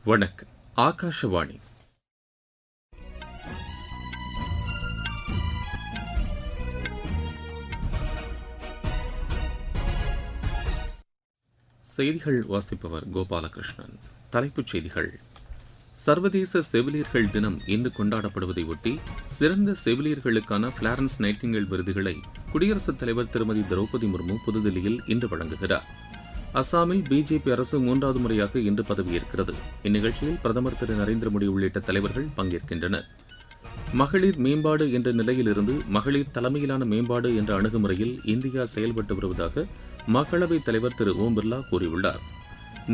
வணக்கம். ஆகாஷவாணி. செய்திகள் வாசிப்பவர் கோபாலகிருஷ்ணன். தலைப்புச் செய்திகள். சர்வதேச செவிலியர்கள் தினம் இன்று கொண்டாடப்படுவதை ஒட்டி சிறந்த செவிலியர்களுக்கான பிளாரன்ஸ் நைட்டிங்கேல் விருதுகளை குடியரசுத் தலைவர் திருமதி திரௌபதி முர்மு புதுதில்லியில் இன்று வழங்குகிறார். அசாமில் பிஜேபி அரசு மூன்றாவது முறையாக இன்று பதவியேற்கிறது. இந்நிகழ்ச்சியில் பிரதமர் திரு நரேந்திர மோடி உள்ளிட்ட தலைவர்கள் பங்கேற்கின்றனர். மகளிர் மேம்பாடு என்ற நிலையிலிருந்து மகளிர் தலைமையிலான மேம்பாடு என்ற அணுகுமுறையில் இந்தியா செயல்பட்டு வருவதாக மக்களவைத் தலைவர் திரு ஓம் பிர்லா கூறியுள்ளார்.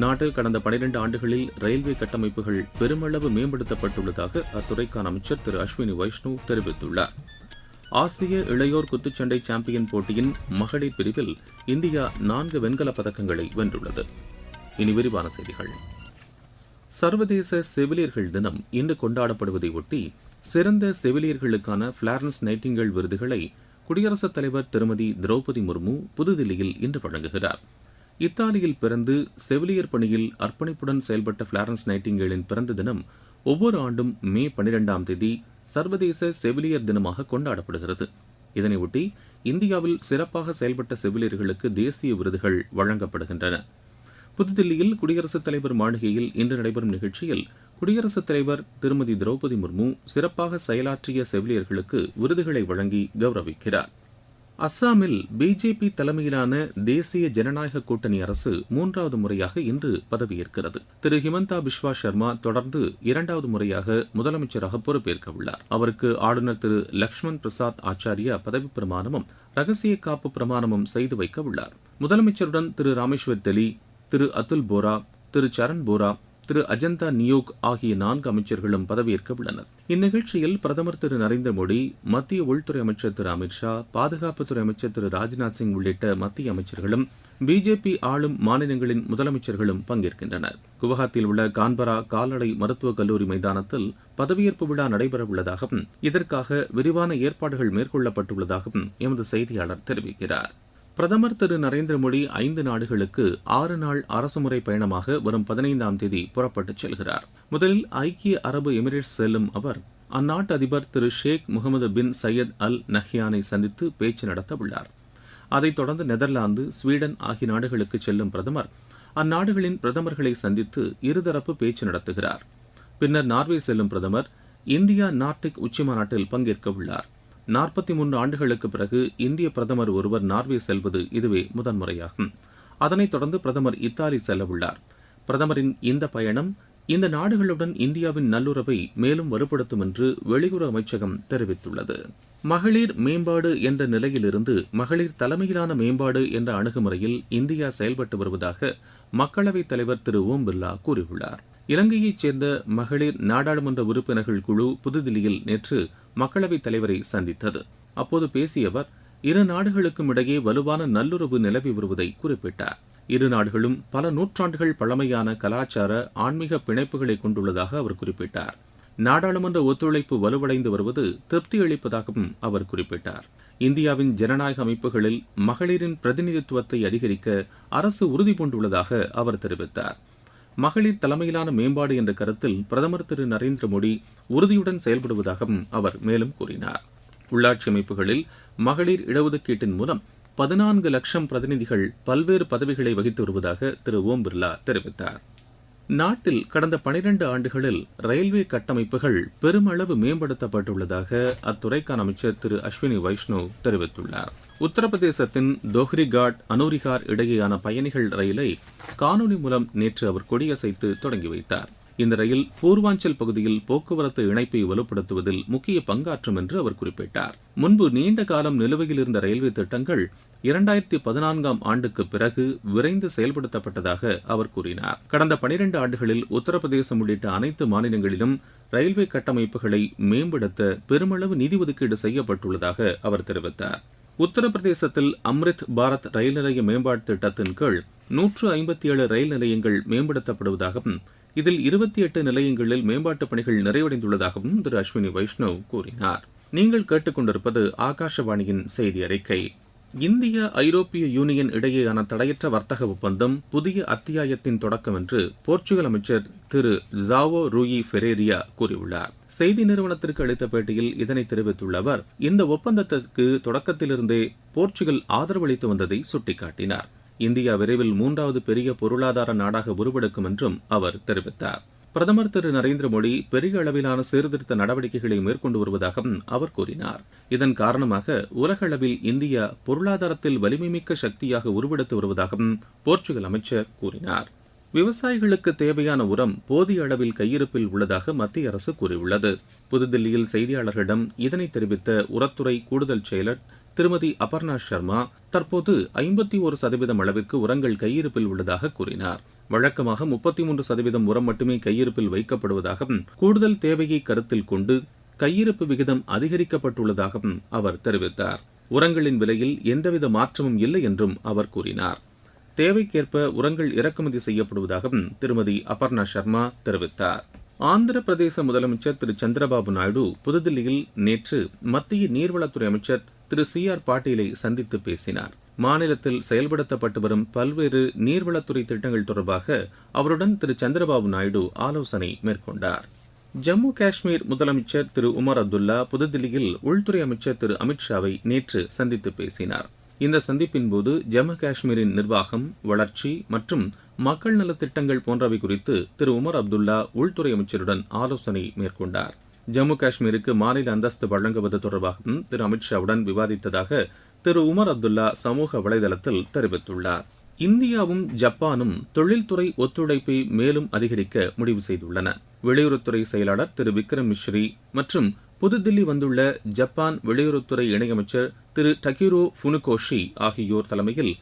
நாட்டில் கடந்த 12 ஆண்டுகளில் ரயில்வே கட்டமைப்புகள் பெருமளவு மேம்படுத்தப்பட்டுள்ளதாக அத்துறைக்கான அமைச்சர் திரு அஸ்வினி வைஷ்ணவ் தெரிவித்துள்ளார். ஆசிய இளையோர் குத்துச்சண்டை சாம்பியன் போட்டியின் மகளிர் பிரிவில் இந்தியா 4 வெண்கலப் பதக்கங்களை வென்றுள்ளது. இனி விரிவான செய்திகள். சர்வதேச செவிலியர்கள் தினம் இன்று கொண்டாடப்படுவதை ஒட்டி சிறந்த செவிலியர்களுக்கான பிளாரன்ஸ் நைட்டிங்கேல் விருதுகளை குடியரசுத் தலைவர் திருமதி திரௌபதி முர்மு புதுதில்லியில் இன்று வழங்குகிறார். இத்தாலியில் பிறந்து செவிலியர் பணியில் அர்ப்பணிப்புடன் செயல்பட்ட பிளாரன்ஸ் நைட்டிங்கேலின் பிறந்த தினம் ஒவ்வொரு ஆண்டும் மே 12ஆம் தேதி சர்வதேச செவிலியர் தினமாக கொண்டாடப்படுகிறது. இதனையொட்டி இந்தியாவில் சிறப்பாக செயல்பட்ட செவிலியர்களுக்கு தேசிய விருதுகள் வழங்கப்படுகின்றன. புதுதில்லியில் குடியரசுத் தலைவர் மாளிகையில் இன்று நடைபெறும் நிகழ்ச்சியில் குடியரசுத் தலைவர் திருமதி திரௌபதி முர்மு சிறப்பாக செயலாற்றிய செவிலியர்களுக்கு விருதுகளை வழங்கி கௌரவிக்கிறார். அஸ்ஸாமில் பிஜேபி தலைமையிலான தேசிய ஜனநாயக கூட்டணி அரசு மூன்றாவது முறையாக இன்று பதவியேற்கிறது. திரு ஹிமந்தா பிஸ்வா சர்மா தொடர்ந்து 2வது முறையாக முதலமைச்சராக பொறுப்பேற்க உள்ளார். அவருக்கு ஆளுநர் திரு லக்ஷ்மண் பிரசாத் ஆச்சாரியா பதவிப் பிரமாணமும் ரகசிய காப்பு பிரமாணமும் செய்து வைக்க உள்ளார். முதலமைச்சருடன் திரு ராமேஸ்வர் தெலி, திரு அதுல் போரா, திரு சரண் போரா, திரு அஜந்தா நியோக் ஆகிய 4 அமைச்சர்களும் பதவியேற்க உள்ளனர். இந்நிகழ்ச்சியில் பிரதமர் திரு நரேந்திர மோடி, மத்திய உள்துறை அமைச்சர் திரு அமித்ஷா, பாதுகாப்புத்துறை அமைச்சர் திரு ராஜ்நாத் சிங் உள்ளிட்ட மத்திய அமைச்சர்களும் பிஜேபி ஆளும் மாநிலங்களின் முதலமைச்சர்களும் பங்கேற்கின்றனர். குவஹாத்தியில் உள்ள கான்பரா கால்நடை மருத்துவக் கல்லூரி மைதானத்தில் பதவியேற்பு விழா நடைபெறவுள்ளதாகவும் இதற்காக விரிவான ஏற்பாடுகள் மேற்கொள்ளப்பட்டுள்ளதாகவும் எமது செய்தியாளர் தெரிவிக்கிறார். பிரதமர் திரு நரேந்திர மோடி 5 நாடுகளுக்கு 6 நாள் அரசுமுறை பயணமாக வரும் 15ஆம் தேதி புறப்பட்டுச் செல்கிறார். முதலில் ஐக்கிய அரபு எமிரேட்ஸ் செல்லும் அவர் அந்நாட்டு அதிபர் திரு ஷேக் முகமது பின் சையத் அல் நஹ்யானை சந்தித்து பேச்சு நடத்த உள்ளார். அதைத் தொடர்ந்து நெதர்லாந்து, ஸ்வீடன் ஆகிய நாடுகளுக்கு செல்லும் பிரதமர் அந்நாடுகளின் பிரதமர்களை சந்தித்து இருதரப்பு பேச்சு நடத்துகிறார். பின்னர் நார்வே செல்லும் பிரதமர் இந்தியா நார்டிக் உச்சிமாநாட்டில் பங்கேற்க உள்ளார். 43 ஆண்டுகளுக்கு பிறகு இந்திய பிரதமர் ஒருவர் நார்வே செல்வது இதுவே முதன்முறையாகும். அதனைத் தொடர்ந்து பிரதமர் இத்தாலி செல்ல உள்ளார். பிரதமரின் இந்த பயணம் இந்த நாடுகளுடன் இந்தியாவின் நல்லுறவை மேலும் வலுப்படுத்தும் என்று வெளியுறவு அமைச்சகம் தெரிவித்துள்ளது. மகளிர் மேம்பாடு என்ற நிலையிலிருந்து மகளிர் தலைமையிலான மேம்பாடு என்ற அணுகுமுறையில் இந்தியா செயல்பட்டு வருவதாக மக்களவைத் தலைவர் திரு ஓம் பிர்லா கூறியுள்ளார். இலங்கையைச் சேர்ந்த மகளிர் நாடாளுமன்ற உறுப்பினர்கள் குழு புதுதில்லியில் நேற்று மக்களவைத் தலைவரை சந்தித்தது. அப்போது பேசிய அவர், 2 நாடுகளுக்கும் இடையே வலுவான நல்லுறவு நிலவி வருவதை குறிப்பிட்டார். 2 நாடுகளும் பல நூற்றாண்டுகள் பழமையான கலாச்சார ஆன்மீக பிணைப்புகளை கொண்டுள்ளதாக அவர் குறிப்பிட்டார். நாடாளுமன்ற ஒத்துழைப்பு வலுவடைந்து வருவது திருப்தி அளிப்பதாகவும் அவர் குறிப்பிட்டார். இந்தியாவின் ஜனநாயக அமைப்புகளில் மகளிரின் பிரதிநிதித்துவத்தை அதிகரிக்க அரசு உறுதி பூண்டுள்ளதாக அவர் தெரிவித்தார். மகளிர் தலைமையிலான மேம்பாடு என்ற கருத்தில் பிரதமர் திரு நரேந்திர மோடி உறுதியுடன் செயல்படுவதாகவும் அவர் மேலும் கூறினார். உள்ளாட்சி அமைப்புகளில் மகளிர் இடஒதுக்கீட்டின் மூலம் 14 லட்சம் பிரதிநிதிகள் பல்வேறு பதவிகளை வகித்து வருவதாக திரு ஓம் பிர்லா தெரிவித்தார். நாட்டில் கடந்த 12 ஆண்டுகளில் ரயில்வே கட்டமைப்புகள் பெருமளவு மேம்படுத்தப்பட்டுள்ளதாக அத்துறைக்கான அமைச்சர் திரு அஸ்வினி வைஷ்ணவ் தெரிவித்துள்ளார். உத்தரப்பிரதேசத்தின் தோஹ்ரிகாட் அனூரிகார் இடையேயான பயணிகள் ரயிலை காணொலி மூலம் நேற்று அவர் கொடியசைத்து தொடங்கி வைத்தார். இந்த ரயில் பூர்வாஞ்சல் பகுதியில் போக்குவரத்து இணைப்பை வலுப்படுத்துவதில் முக்கிய பங்காற்றும் என்று அவர் குறிப்பிட்டார். முன்பு நீண்ட காலம் நிலுவையில் இருந்த ரயில்வே திட்டங்கள் 2014ஆம் ஆண்டுக்கு பிறகு விரைந்து செயல்படுத்தப்பட்டதாக அவர் கூறினார். கடந்த 12 ஆண்டுகளில் உத்தரப்பிரதேசம் உள்ளிட்ட அனைத்து மாநிலங்களிலும் ரயில்வே கட்டமைப்புகளை மேம்படுத்த பெருமளவு நிதி ஒதுக்கீடு செய்யப்பட்டுள்ளதாக அவர் தெரிவித்தார். உத்தரப்பிரதேசத்தில் அம்ரித் பாரத் ரயில் நிலைய மேம்பாட்டு திட்டத்தின் கீழ் 157 ரயில் நிலையங்கள் மேம்படுத்தப்படுவதாகவும் இதில் 28 நிலையங்களில் மேம்பாட்டுப் பணிகள் நிறைவடைந்துள்ளதாகவும் திரு அஸ்வினி வைஷ்ணவ் கூறினார். நீங்கள் கேட்டுக்கொண்டிருப்பது ஆகாஷவாணியின் செய்தி அறிக்கை. இந்திய ஐரோப்பிய யூனியன் இடையேயான தடையற்ற வர்த்தக ஒப்பந்தம் புதிய அத்தியாயத்தின் தொடக்கம் என்று போர்ச்சுகல் அமைச்சர் திரு ஜாவோ ரூயி ஃபெரேரியா கூறியுள்ளார். செய்தி நிறுவனத்திற்கு அளித்த பேட்டியில் இதனை தெரிவித்துள்ள அவர், இந்த ஒப்பந்தத்திற்கு தொடக்கத்திலிருந்தே போர்ச்சுகல் ஆதரவளித்து வந்ததை சுட்டிக்காட்டினார். இந்தியா விரைவில் 3வது பெரிய பொருளாதார நாடாக உருவெடுக்கும் என்றும் அவர் தெரிவித்தார். பிரதமர் திரு நரேந்திர மோடி பெரிய அளவிலான சீர்திருத்த நடவடிக்கைகளை மேற்கொண்டு வருவதாகவும் அவர் கூறினார். இதன் காரணமாக உலக அளவில் இந்தியா பொருளாதாரத்தில் வலிமைமிக்க சக்தியாக உருவெடுத்து வருவதாகவும் போர்ச்சுகல் அமைச்சர் கூறினார். விவசாயிகளுக்கு தேவையான உரம் போதிய அளவில் கையிருப்பில் உள்ளதாக மத்திய அரசு கூறியுள்ளது. புதுதில்லியில் செய்தியாளர்களிடம் இதனை தெரிவித்த உரத்துறை கூடுதல் செயலர் திருமதி அபர்ணா சர்மா, தற்போது 51% அளவிற்கு உரங்கள் கையிருப்பில் உள்ளதாக கூறினார். வழக்கமாக 33% உரம் மட்டுமே கையிருப்பில் வைக்கப்படுவதாகவும், கூடுதல் தேவையை கருத்தில் கொண்டு கையிருப்பு விகிதம் அதிகரிக்கப்பட்டுள்ளதாகவும் அவர் தெரிவித்தார். உரங்களின் விலையில் எந்தவித மாற்றமும் இல்லை என்றும் அவர் கூறினார். தேவைக்கேற்ப உரங்கள் இறக்குமதி செய்யப்படுவதாகவும் திருமதி அபர்ணா சர்மா தெரிவித்தார். ஆந்திர பிரதேச முதலமைச்சர் திரு சந்திரபாபு நாயுடு புதுதில்லியில் நேற்று மத்திய நீர்வளத்துறை அமைச்சர் திரு சி.ஆர். பாட்டீலை சந்தித்து பேசினார். மாநிலத்தில் செயல்படுத்தப்பட்டு வரும் பல்வேறு நீர்வளத்துறை திட்டங்கள் தொடர்பாக அவருடன் திரு சந்திரபாபு நாயுடு ஆலோசனை மேற்கொண்டார். ஜம்மு காஷ்மீர் முதலமைச்சர் திரு உமர் அப்துல்லா புதுதில்லியில் உள்துறை அமைச்சர் திரு அமித்ஷாவை நேற்று சந்தித்து பேசினார். இந்த சந்திப்பின் போது ஜம்மு காஷ்மீரின் நிர்வாகம், வளர்ச்சி மற்றும் மக்கள் நலத்திட்டங்கள் போன்றவை குறித்து திரு உமர் அப்துல்லா உள்துறை அமைச்சருடன் ஆலோசனை மேற்கொண்டார். ஜம்மு காஷ்மீருக்கு மாநில அந்தஸ்து வழங்குவது தொடர்பாகவும் திரு அமித்ஷாவுடன் விவாதித்ததாக திரு உமர் அப்துல்லா சமூக வலைதளத்தில் தெரிவித்துள்ளார். இந்தியாவும் ஜப்பானும் தொழில்துறை ஒத்துழைப்பை மேலும் அதிகரிக்க முடிவு செய்துள்ளன. வெளியுறவுத்துறை செயலாளர் திரு விக்ரம் மிஸ்ரி மற்றும் புதுதில்லி வந்துள்ள ஜப்பான் வெளியுறவுத்துறை இணையமைச்சர் திரு டகிரோ ஃபுனுகோஷி ஆகியோர் தலைமையில்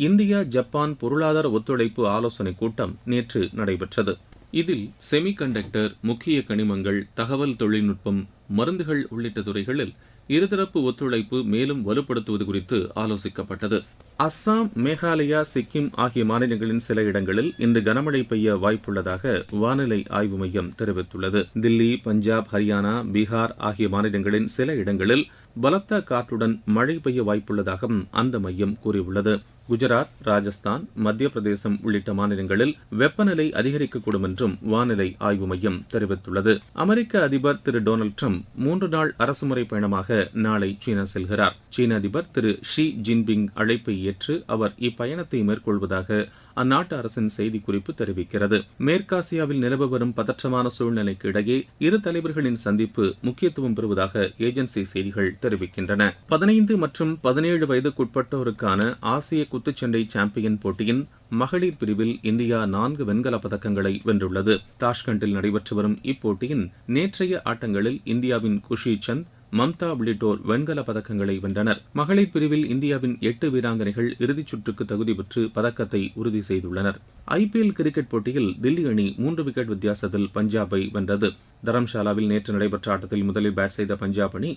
இந்தியா ஜப்பான் பொருளாதார ஒத்துழைப்பு ஆலோசனைக் கூட்டம் நேற்று நடைபெற்றது. இதில் செமிகண்டக்டர், முக்கிய கனிமங்கள், தகவல் தொழில்நுட்பம், மருந்துகள் உள்ளிட்ட துறைகளில் இருதரப்பு ஒத்துழைப்பு மேலும் வலுப்படுத்துவது குறித்து ஆலோசிக்கப்பட்டது. அஸ்ஸாம், மேகாலயா, சிக்கிம் ஆகிய மாநிலங்களின் சில இடங்களில் இன்று கனமழை பெய்ய வாய்ப்புள்ளதாக வானிலை ஆய்வு மையம் தெரிவித்துள்ளது. தில்லி, பஞ்சாப், ஹரியானா, பீகார் ஆகிய மாநிலங்களின் சில இடங்களில் பலத்த காற்றுடன் மழை பெய்ய வாய்ப்புள்ளதாகவும் அந்த மையம் கூறியுள்ளது. குஜராத், ராஜஸ்தான், மத்திய பிரதேசம் உள்ளிட்ட மாநிலங்களில் வெப்பநிலை அதிகரிக்கக்கூடும் என்றும் வானிலை ஆய்வு மையம் தெரிவித்துள்ளது. அமெரிக்க அதிபர் திரு டொனால்டு டிரம்ப் 3 நாள் அரசுமுறை பயணமாக நாளை சீனா செல்கிறார். சீன அதிபர் திரு ஷி ஜின்பிங் அழைப்பை ஏற்று அவர் இப்பயணத்தை மேற்கொள்வதாக அந்நாட்டு அரசின் செய்திக்குறிப்பு தெரிவிக்கிறது. மேற்காசியாவில் நிலவ வரும் பதற்றமான சூழ்நிலைக்கு இடையே இரு தலைவர்களின் சந்திப்பு முக்கியத்துவம் பெறுவதாக ஏஜென்சி செய்திகள் தெரிவிக்கின்றன. 15 மற்றும் 17 வயதுக்குட்பட்டோருக்கான ஆசிய குத்துச்சண்டை சாம்பியன் போட்டியின் மகளிர் பிரிவில் இந்தியா 4 வெண்கலப் பதக்கங்களை வென்றுள்ளது. தாஷ்கண்டில் நடைபெற்று வரும் இப்போட்டியின் நேற்றைய ஆட்டங்களில் இந்தியாவின் குஷி சந்த், மம்தா உள்ளிட்டோர் வெண்கல பதக்கங்களை வென்றனர். மகளிர் பிரிவில் இந்தியாவின் 8 வீராங்கனைகள் இறுதிச் சுற்றுக்கு தகுதி பெற்று பதக்கத்தை உறுதி செய்துள்ளனர். ஐபிஎல் கிரிக்கெட் போட்டியில் தில்லி அணி 3 விக்கெட் வித்தியாசத்தில் பஞ்சாபை வென்றது. தரம்ஷாலாவில் நேற்று நடைபெற்ற ஆட்டத்தில் முதலில் பேட் செய்த பஞ்சாப் அணி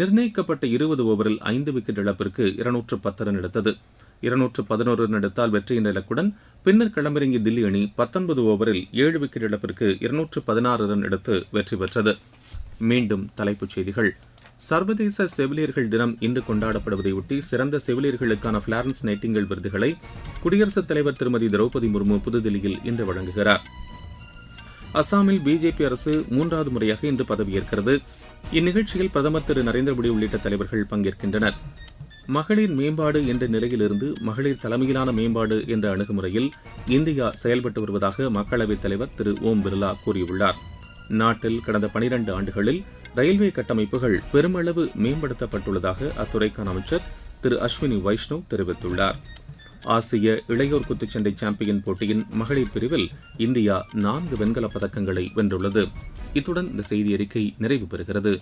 நிர்ணயிக்கப்பட்ட 20 ஓவரில் 5 விக்கெட் இழப்பிற்கு 210 ரன் எடுத்தது. 211 ரன் எடுத்தால் வெற்றியின் இலக்குடன் பின்னர் களமிறங்கிய தில்லி அணி 19 ஓவரில் 7 விக்கெட் இழப்பிற்கு 216 ரன் எடுத்து வெற்றி பெற்றது. மீண்டும் தலைப்புச் செய்திகள். சர்வதேச செவிலியர்கள் தினம் இன்று கொண்டாடப்படுவதையொட்டி சிறந்த செவிலியர்களுக்கான பிளாரன்ஸ் நைட்டிங்கேல் விருதுகளை குடியரசுத் தலைவர் திருமதி திரௌபதி முர்மு புதுதில்லியில் இன்று வழங்குகிறார். அசாமில் பிஜேபி அரசு 3வது முறையாக இன்று பதவியேற்கிறது. இந்நிகழ்ச்சியில் பிரதமர் திரு நரேந்திர மோடி உள்ளிட்ட தலைவர்கள் பங்கேற்கின்றனர். மகளிர் மேம்பாடு என்ற நிலையிலிருந்து மகளிர் தலைமையிலான மேம்பாடு என்ற அணுகுமுறையில் இந்தியா செயல்பட்டு வருவதாக மக்களவைத் தலைவர் திரு ஓம் பிர்லா கூறியுள்ளார். நாட்டில் கடந்த 12 ஆண்டுகளில் ரயில்வே கட்டமைப்புகள் பெருமளவு மேம்படுத்தப்பட்டுள்ளதாக அத்துறைக்கான அமைச்சர் திரு அஸ்வினி வைஷ்ணவ் தெரிவித்துள்ளார். ஆசிய இளையோர் குத்துச்சண்டை சாம்பியன் போட்டியின் மகளிர் பிரிவில் இந்தியா 4 வெண்கலப் பதக்கங்களை வென்றுள்ளது. இத்துடன் இந்த செய்தி அறிக்கை நிறைவு பெறுகிறது.